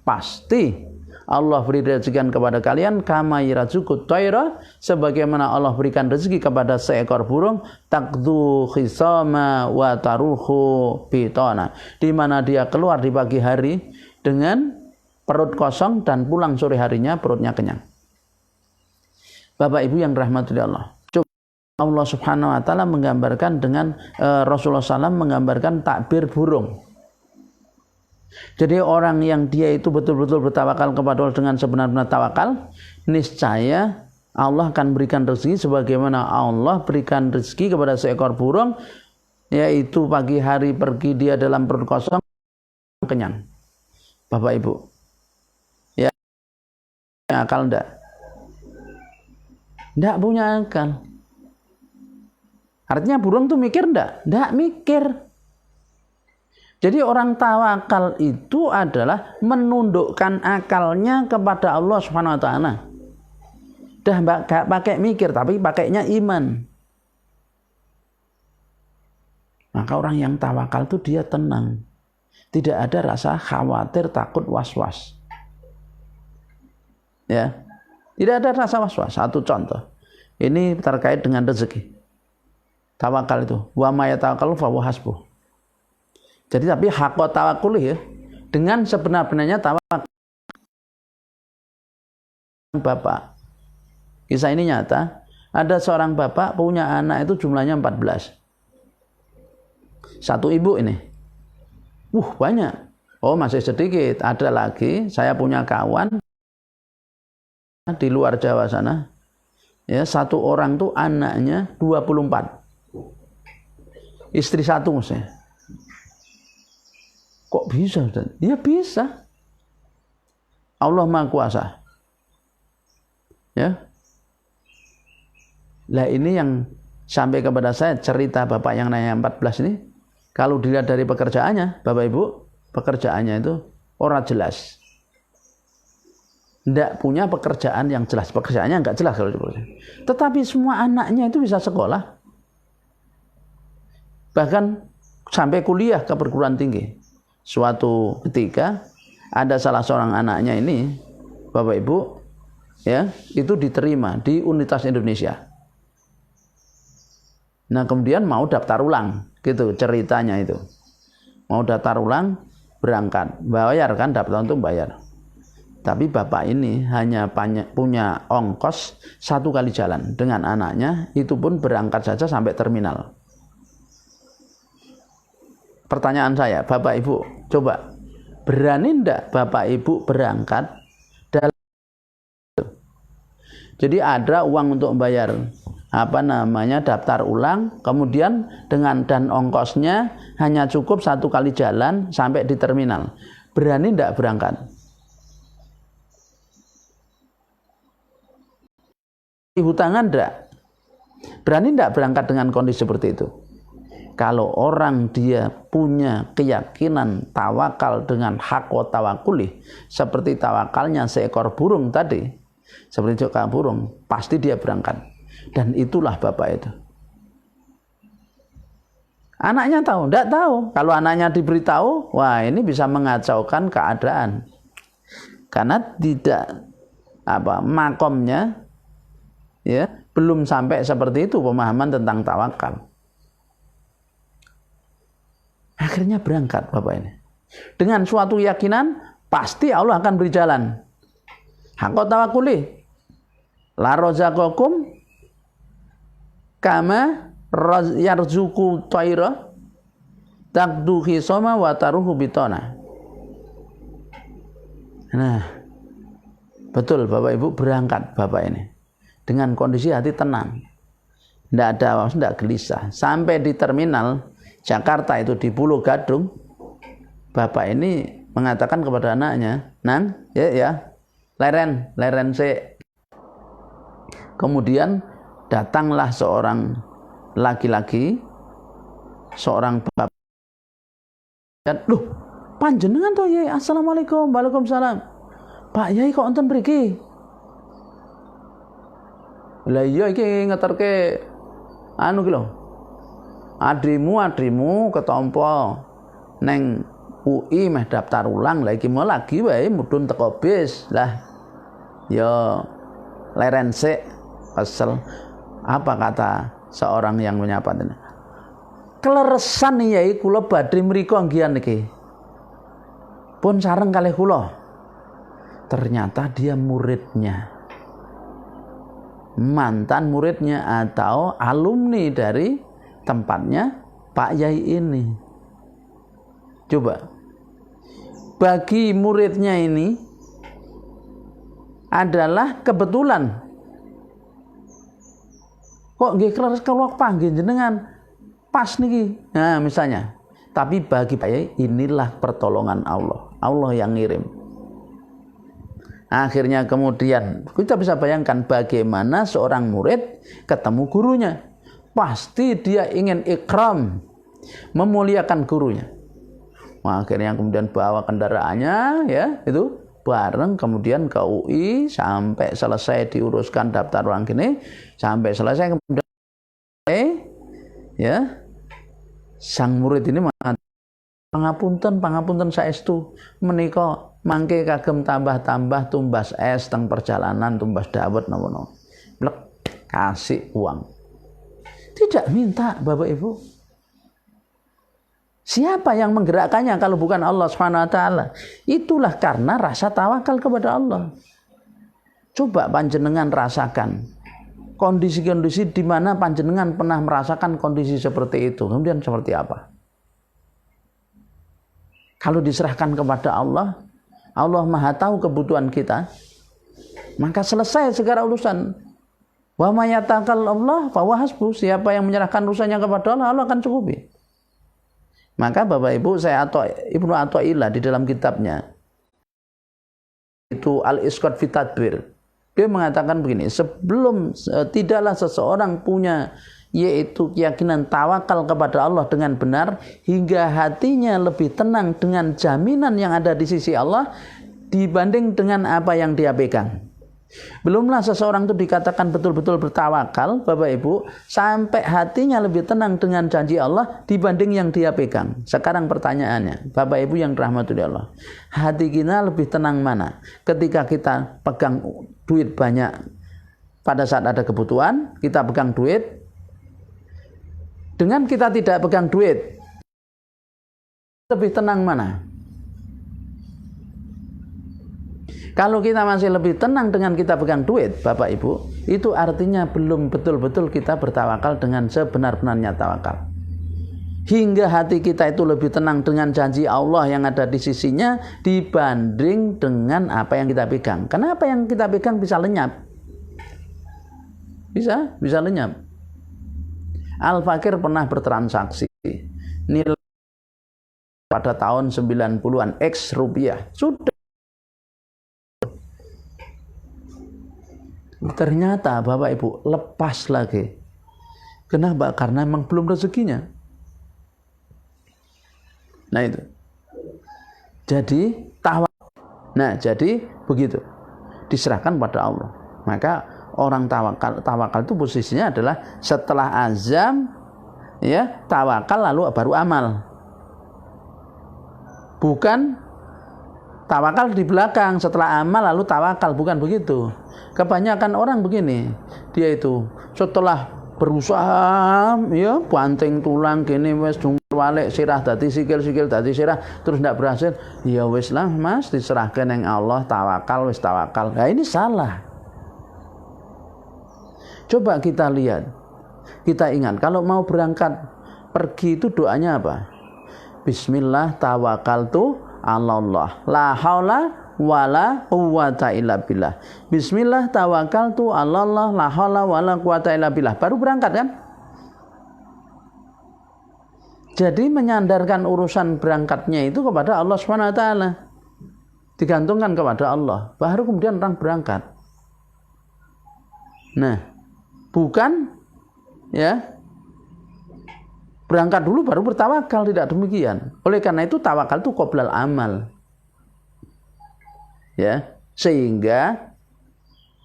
pasti Allah beri rezeki kepada kalian kama yarzuqut tayra, sebagaimana Allah berikan rezeki kepada seekor burung, taqdu khisama wa taruhu bitana, di mana dia keluar di pagi hari dengan perut kosong dan pulang sore harinya perutnya kenyang. Bapak Ibu yang dirahmati Allah, coba Allah Subhanahu wa taala menggambarkan dengan Rasulullah SAW menggambarkan takbir burung. Jadi orang yang dia itu betul-betul bertawakal kepada Allah dengan sebenar-benar tawakal, niscaya Allah akan berikan rezeki sebagaimana Allah berikan rezeki kepada seekor burung, yaitu pagi hari pergi dia dalam perut kosong kenyang. Bapak Ibu, ya, akal enggak? Enggak punya akal. Artinya burung tuh mikir enggak? Enggak mikir. Jadi orang tawakal itu adalah menundukkan akalnya kepada Allah Subhanahu wa taala. Dah enggak pakai mikir, tapi pakainya iman. Maka orang yang tawakal itu dia tenang. Tidak ada rasa khawatir, takut, was-was. Ya. Tidak ada rasa was-was. Satu contoh. Ini terkait dengan rezeki. Tawakal itu, wa may yatawakkalu fa huwa hasbuh. Jadi tapi haqqa tawakkul ya, dengan sebenar-benarnya tawakal. Bapak, kisah ini nyata. Ada seorang bapak punya anak itu jumlahnya 14. Satu ibu ini. Banyak. Oh, masih sedikit. Ada lagi, saya punya kawan di luar Jawa sana. Ya, satu orang tuh anaknya 24. Istri satu maksudnya. Kok bisa, Ustaz? Ya bisa. Allah Maha Kuasa. Ya. Lah ini yang sampai kepada saya cerita bapak yang nanya 14 ini, kalau dilihat dari pekerjaannya, Bapak Ibu, pekerjaannya itu orang jelas. Tidak punya pekerjaan yang jelas. Pekerjaannya enggak jelas kalau seperti. Tetapi semua anaknya itu bisa sekolah. Bahkan sampai kuliah ke perguruan tinggi. Suatu ketika ada salah seorang anaknya ini, Bapak Ibu, ya, itu diterima di Universitas Indonesia. Nah, kemudian mau daftar ulang, gitu ceritanya itu. Mau daftar ulang, berangkat, bayar kan, daftar untuk bayar. Tapi bapak ini hanya punya ongkos 1 kali jalan dengan anaknya, itu pun berangkat saja sampai terminal. Pertanyaan saya, Bapak Ibu, coba berani enggak Bapak Ibu berangkat dalam? Jadi ada uang untuk membayar daftar ulang, kemudian dan ongkosnya hanya cukup 1 kali jalan sampai di terminal. Berani enggak berangkat? Ibu tangan enggak? Berani enggak berangkat dengan kondisi seperti itu? Kalau orang dia punya keyakinan tawakal dengan haqqa tawakulih, seperti tawakalnya seekor burung tadi, seperti seekor burung, pasti dia berangkat. Dan itulah bapak itu. Anaknya tahu? Tidak tahu. Kalau anaknya diberitahu, wah ini bisa mengacaukan keadaan. Karena tidak makomnya, ya, belum sampai seperti itu pemahaman tentang tawakal. Akhirnya berangkat bapak ini. Dengan suatu keyakinan, pasti Allah akan beri jalan. Haqqa tawakkuli. La razaqakum kama yarzuqu tayra taqdu khisama wa taruhu bitana. Nah, betul Bapak Ibu, berangkat bapak ini. Dengan kondisi hati tenang. Tidak gelisah. Sampai di terminal Jakarta itu di Pulau Gadung, bapak ini mengatakan kepada anaknya, "Nang, ya, leren se." Kemudian datanglah seorang laki-laki, seorang bapak. Loh, panjenengan to Yai, assalamualaikum, waalaikumsalam. Pak Yai kok enten mriki? Lah iya iki ngeterke anu ki lho. Adrimu ketompo neng UI meh daftar ulang, lah iki mau lagi wae mudhun teko bis. Lah ya leren sik kesel. Apa kata seorang yang menyapa tadi? Kleresan Yai kula badhe mriko nggian niki. Pun sareng kalih kula. Ternyata dia muridnya. Mantan muridnya atau alumni dari tempatnya Pak Yai ini. Coba. Bagi muridnya ini adalah kebetulan. Kok nggih kleres kula panggih jenengan pas niki. Nah, misalnya. Tapi bagi Pak Yai inilah pertolongan Allah. Allah yang ngirim. Akhirnya kemudian kita bisa bayangkan bagaimana seorang murid ketemu gurunya. Pasti dia ingin ikram, memuliakan gurunya. Nah, akhirnya kemudian bawa kendaraannya ya, itu bareng kemudian ke UI sampai selesai diuruskan daftar ulang gini, sampai selesai kemudian ya sang murid ini mengatakan pangapunten saestu menika mangke kagem tambah-tambah tumbas es teng perjalanan tumbas dawet napa-napa. Blek kasih uang. Tidak minta Bapak Ibu. Siapa yang menggerakkannya kalau bukan Allah Subhanahu wa taala? Itulah karena rasa tawakal kepada Allah. Coba panjenengan rasakan kondisi-kondisi di mana panjenengan pernah merasakan kondisi seperti itu. Kemudian seperti apa? Kalau diserahkan kepada Allah, Allah Maha tahu kebutuhan kita, maka selesai segala urusan. Wa may yatawakkal Allah fa huwa hasbuh. Siapa yang menyerahkan urusannya kepada Allah, Allah akan cukupi. Maka Bapak Ibu, Ibnu Athaillah di dalam kitabnya itu Al-Isqat fi Tadbir, dia mengatakan begini, tidaklah seseorang punya yaitu keyakinan tawakal kepada Allah dengan benar hingga hatinya lebih tenang dengan jaminan yang ada di sisi Allah dibanding dengan apa yang dia pegang. Belumlah seseorang itu dikatakan betul-betul bertawakal Bapak Ibu sampai hatinya lebih tenang dengan janji Allah dibanding yang dia pegang. Sekarang pertanyaannya Bapak Ibu yang dirahmati Allah, hati kita lebih tenang mana? Ketika kita pegang duit banyak pada saat ada kebutuhan, kita pegang duit, dengan kita tidak pegang duit, lebih tenang mana? Kalau kita masih lebih tenang dengan kita pegang duit, Bapak Ibu, itu artinya belum betul-betul kita bertawakal dengan sebenar-benarnya tawakal. Hingga hati kita itu lebih tenang dengan janji Allah yang ada di sisinya dibanding dengan apa yang kita pegang. Karena apa yang kita pegang bisa lenyap. Bisa lenyap. Al-Fakir pernah bertransaksi nilai pada tahun 90-an X rupiah. Sudah. Ternyata Bapak Ibu lepas lagi. Kenapa? Karena memang belum rezekinya. Nah itu. Jadi jadi begitu. Diserahkan pada Allah. Maka orang tawakal itu posisinya adalah setelah azam ya, tawakal lalu baru amal. Bukan tawakal di belakang setelah amal lalu tawakal, bukan begitu. Kebanyakan orang begini, dia itu setelah berusaha ya banting tulang gini wes walik sirah dadi sikil dadi sirah terus tidak berhasil, ya wes lah Mas diserahkan yang Allah, tawakal wes tawakal. Nah ini salah. Coba kita lihat, kita ingat kalau mau berangkat pergi itu doanya apa? Bismillah tawakkaltu 'alallah la haula wala quwwata illa billah. Bismillah tawakkaltu 'alallah la haula wala quwwata illa billah. Baru berangkat kan? Jadi menyandarkan urusan berangkatnya itu kepada Allah Subhanahu wa taala. Digantungkan kepada Allah, baru kemudian orang berangkat. Nah, bukan ya Berangkat dulu baru bertawakal, tidak demikian. Oleh karena itu tawakal itu qoblal amal. Ya, sehingga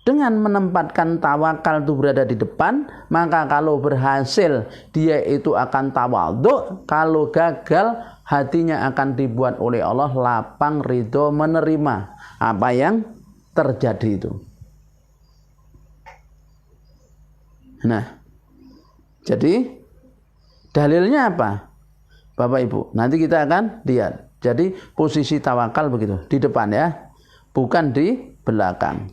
dengan menempatkan tawakal itu berada di depan, maka kalau berhasil dia itu akan tawadhu, kalau gagal hatinya akan dibuat oleh Allah lapang ridho menerima apa yang terjadi itu. Nah, jadi dalilnya apa? Bapak Ibu, nanti kita akan lihat. Jadi posisi tawakal begitu, di depan ya, bukan di belakang.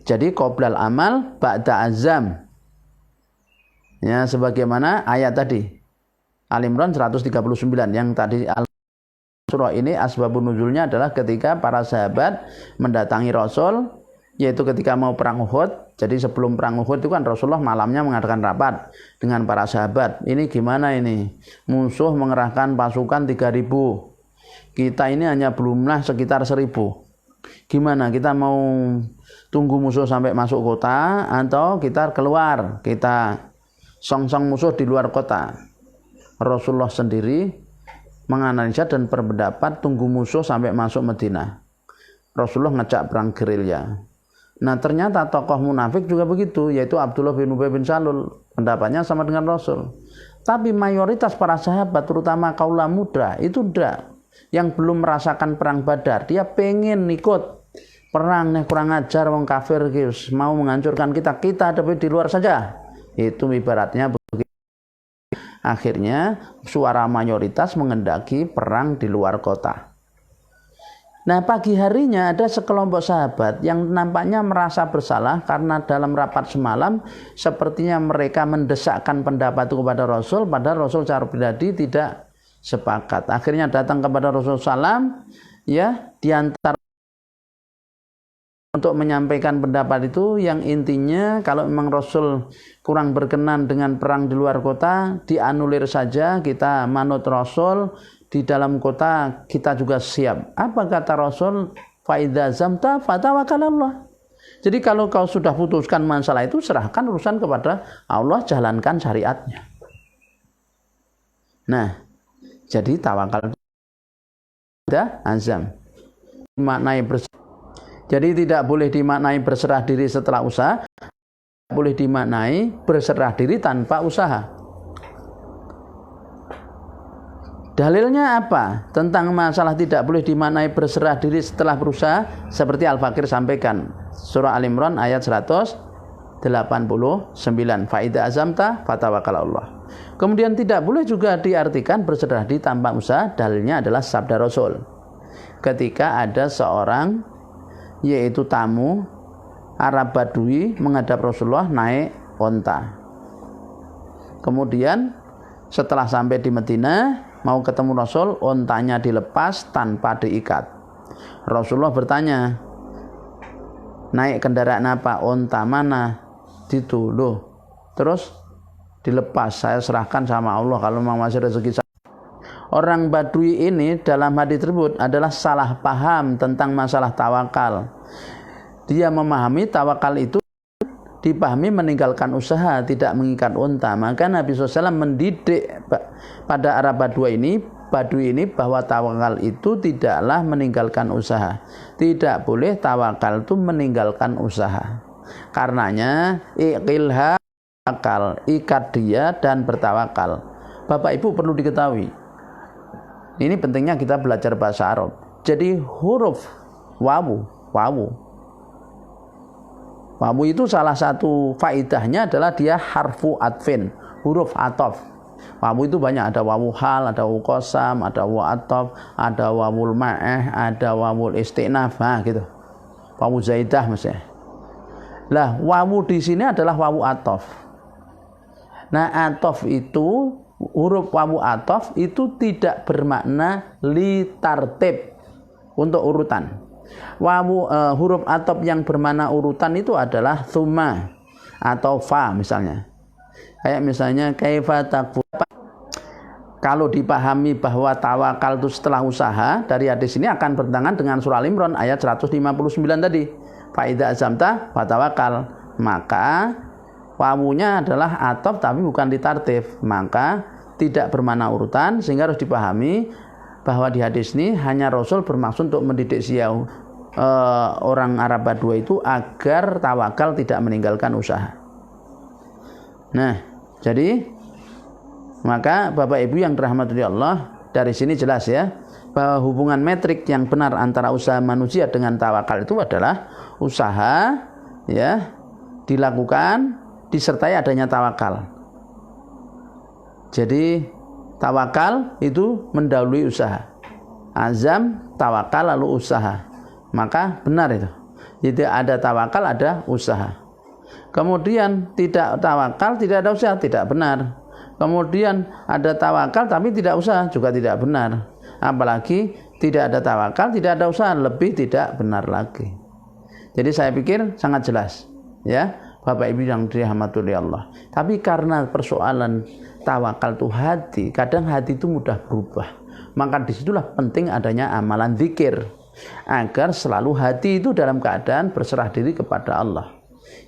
Jadi qoblal amal ba'da azam. Ya, sebagaimana ayat tadi. Al-Imran 139 yang tadi surah ini asbabun nuzulnya adalah ketika para sahabat mendatangi Rasul, yaitu ketika mau perang Uhud. Jadi sebelum perang Uhud itu kan Rasulullah malamnya mengadakan rapat dengan para sahabat. Ini gimana ini? Musuh mengerahkan pasukan 3.000. Kita ini hanya belumlah sekitar 1.000. Gimana? Kita mau tunggu musuh sampai masuk kota atau kita keluar? Kita song-song musuh di luar kota. Rasulullah sendiri menganalisa dan berpendapat tunggu musuh sampai masuk Madinah. Rasulullah ngajak perang gerilya. Nah ternyata tokoh munafik juga begitu, yaitu Abdullah bin Ubay bin Salul. Pendapatnya sama dengan Rasul. Tapi mayoritas para sahabat, terutama kaula muda, itu tidak. Yang belum merasakan perang Badar, dia pengen ikut perang, nih kurang ajar wong kafir mau menghancurkan kita tapi di luar saja. Itu ibaratnya begitu. Akhirnya suara mayoritas mengendaki perang di luar kota. Nah pagi harinya ada sekelompok sahabat yang nampaknya merasa bersalah karena dalam rapat semalam sepertinya mereka mendesakkan pendapat itu kepada Rasul, padahal Rasul secara pribadi tidak sepakat. Akhirnya datang kepada Rasul salam, ya, diantar untuk menyampaikan pendapat itu yang intinya kalau memang Rasul kurang berkenan dengan perang di luar kota, dianulir saja, kita manut Rasul, di dalam kota kita juga siap. Apa kata Rasul? Fa idza zamta fatawakkalallah. Jadi kalau kau sudah putuskan masalah itu, serahkan urusan kepada Allah, jalankan syariatnya. Nah, jadi tawakal ada azam. Maknai jadi tidak boleh dimaknai berserah diri setelah usaha, boleh dimaknai berserah diri tanpa usaha. Dalilnya apa? Tentang masalah tidak boleh dimaknai berserah diri setelah berusaha, seperti Al-Fakir sampaikan. Surah Al-Imran ayat 189. Fa idza azamta fatawakkal Allah. Kemudian tidak boleh juga diartikan berserah diri tanpa usaha. Dalilnya adalah sabda Rasul. Ketika ada seorang yaitu tamu Arab Badui menghadap Rasulullah naik onta. Kemudian setelah sampai di Madinah mau ketemu Rasul, ontanya dilepas tanpa diikat. Rasulullah bertanya, naik kendaraan apa? Onta mana? Itu loh. Terus dilepas, saya serahkan sama Allah kalau memang masih rezeki saya. Orang Badui ini dalam hadis tersebut adalah salah paham tentang masalah tawakal. Dia memahami tawakal itu dipahami meninggalkan usaha, tidak mengikat unta. Maka Nabi SAW mendidik pada Arab Badui ini bahwa tawakal itu tidaklah meninggalkan usaha. Tidak boleh tawakal itu meninggalkan usaha. Karenanya iqilha tawakal, ikat dia dan bertawakal. Bapak Ibu perlu diketahui, ini pentingnya kita belajar bahasa Arab. Jadi huruf wawu itu salah satu faidahnya adalah dia harfu atfin, huruf atof. Wawu itu banyak, ada wawu hal, ada wawu qasam, ada wawu atof, ada wawul ma'ah, ada wawul istinaf, gitu. Wawu zaidah maksudnya. Lah wawu di sini adalah wawu atof. Nah atof itu, huruf wawu atof itu tidak bermakna li tartib, untuk urutan. Wawu huruf atof yang bermakna urutan itu adalah tsumma atau fa misalnya. Kayak misalnya kaifa takfur. Kalau dipahami bahwa tawakal itu setelah usaha, dari hadis ini akan bertentangan dengan surah Al-Imran ayat 159 tadi. Fa idza azamta fatawakal. Maka wawunya adalah atof tapi bukan ditartif. Maka tidak bermakna urutan, sehingga harus dipahami bahwa di hadis ini hanya Rasul bermaksud untuk mendidik orang Arab Badua itu agar tawakal tidak meninggalkan usaha. Nah, jadi maka Bapak Ibu yang dirahmati Allah, dari sini jelas ya bahwa hubungan metrik yang benar antara usaha manusia dengan tawakal itu adalah usaha ya dilakukan disertai adanya tawakal. Jadi tawakal itu mendahului usaha. Azam, tawakal, lalu usaha. Maka benar itu. Jadi ada tawakal, ada usaha. Kemudian tidak tawakal, tidak ada usaha, tidak benar. Kemudian ada tawakal tapi tidak usaha, juga tidak benar. Apalagi tidak ada tawakal, tidak ada usaha, lebih tidak benar lagi. Jadi saya pikir sangat jelas ya Bapak Ibu yang dirahmati Allah. Tapi karena persoalan tawakal itu hati, kadang hati itu mudah berubah. Maka disitulah penting adanya amalan zikir, agar selalu hati itu dalam keadaan berserah diri kepada Allah.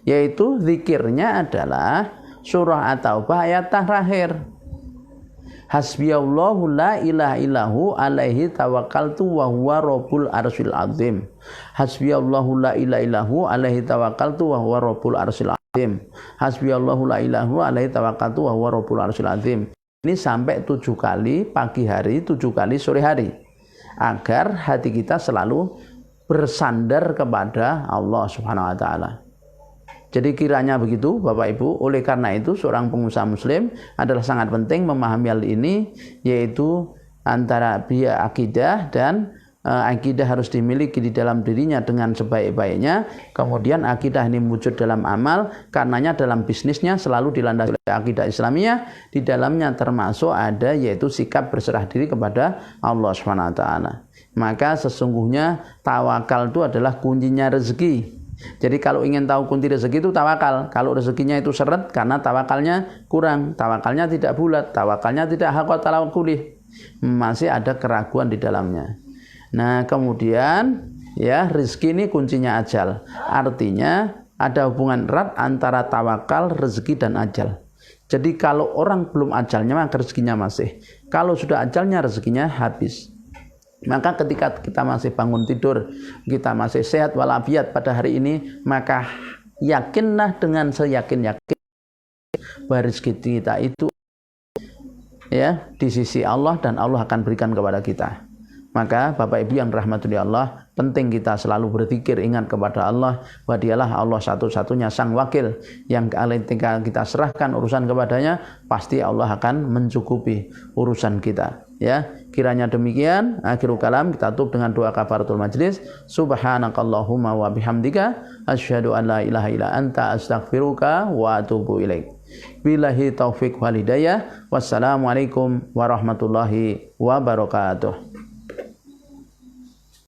Yaitu zikirnya adalah surah At-Taubah ayat terakhir. Hasbiyallahu la ilaha illahu alaihi tawakkaltu wa huwa rabbul arsyil azim. Hasbiyallahu la ilaha illahu alaihi tawakkaltu wa huwa rabbul arsyil azim. Hasbiyallahu la ilaha illahu alaihi tawakkaltu wa huwa rabbul arsyil azim. Ini sampai 7 kali pagi hari, 7 kali sore hari, agar hati kita selalu bersandar kepada Allah Subhanahu wa taala. Jadi kiranya begitu Bapak Ibu. Oleh karena itu seorang pengusaha muslim adalah sangat penting memahami hal ini, yaitu antara biaya akidah dan akidah harus dimiliki di dalam dirinya dengan sebaik-baiknya. Kemudian akidah ini wujud dalam amal, karenanya dalam bisnisnya selalu dilandasi oleh akidah Islamiyah. Di dalamnya termasuk ada yaitu sikap berserah diri kepada Allah Subhanahu wa taala. Maka sesungguhnya tawakal itu adalah kuncinya rezeki. Jadi kalau ingin tahu kunci rezeki itu tawakal. Kalau rezekinya itu seret karena tawakalnya kurang, tawakalnya tidak bulat, tawakalnya tidak haqqa tawakkuli, masih ada keraguan di dalamnya. Nah, kemudian ya rezeki ini kuncinya ajal. Artinya ada hubungan erat antara tawakal, rezeki dan ajal. Jadi kalau orang belum ajalnya maka rezekinya masih. Kalau sudah ajalnya rezekinya habis. Maka ketika kita masih bangun tidur, kita masih sehat walafiat pada hari ini, maka yakinlah dengan seyakin-yakin bahwa rezeki kita itu ya di sisi Allah dan Allah akan berikan kepada kita. Maka Bapak Ibu yang dirahmati Allah, penting kita selalu berzikir, ingat kepada Allah bahwa dialah Allah satu-satunya sang wakil yang ketika kita serahkan urusan kepadanya, pasti Allah akan mencukupi urusan kita. Ya, kiranya demikian. Akhirul kalam, kita tutup dengan doa kafaratul majlis. Subhanakallahumma wa bihamdika asyhadu an la ilaha illa anta astaghfiruka wa atubu ilaik. Billahi taufik wal hidayah. Wassalamualaikum warahmatullahi wabarakatuh.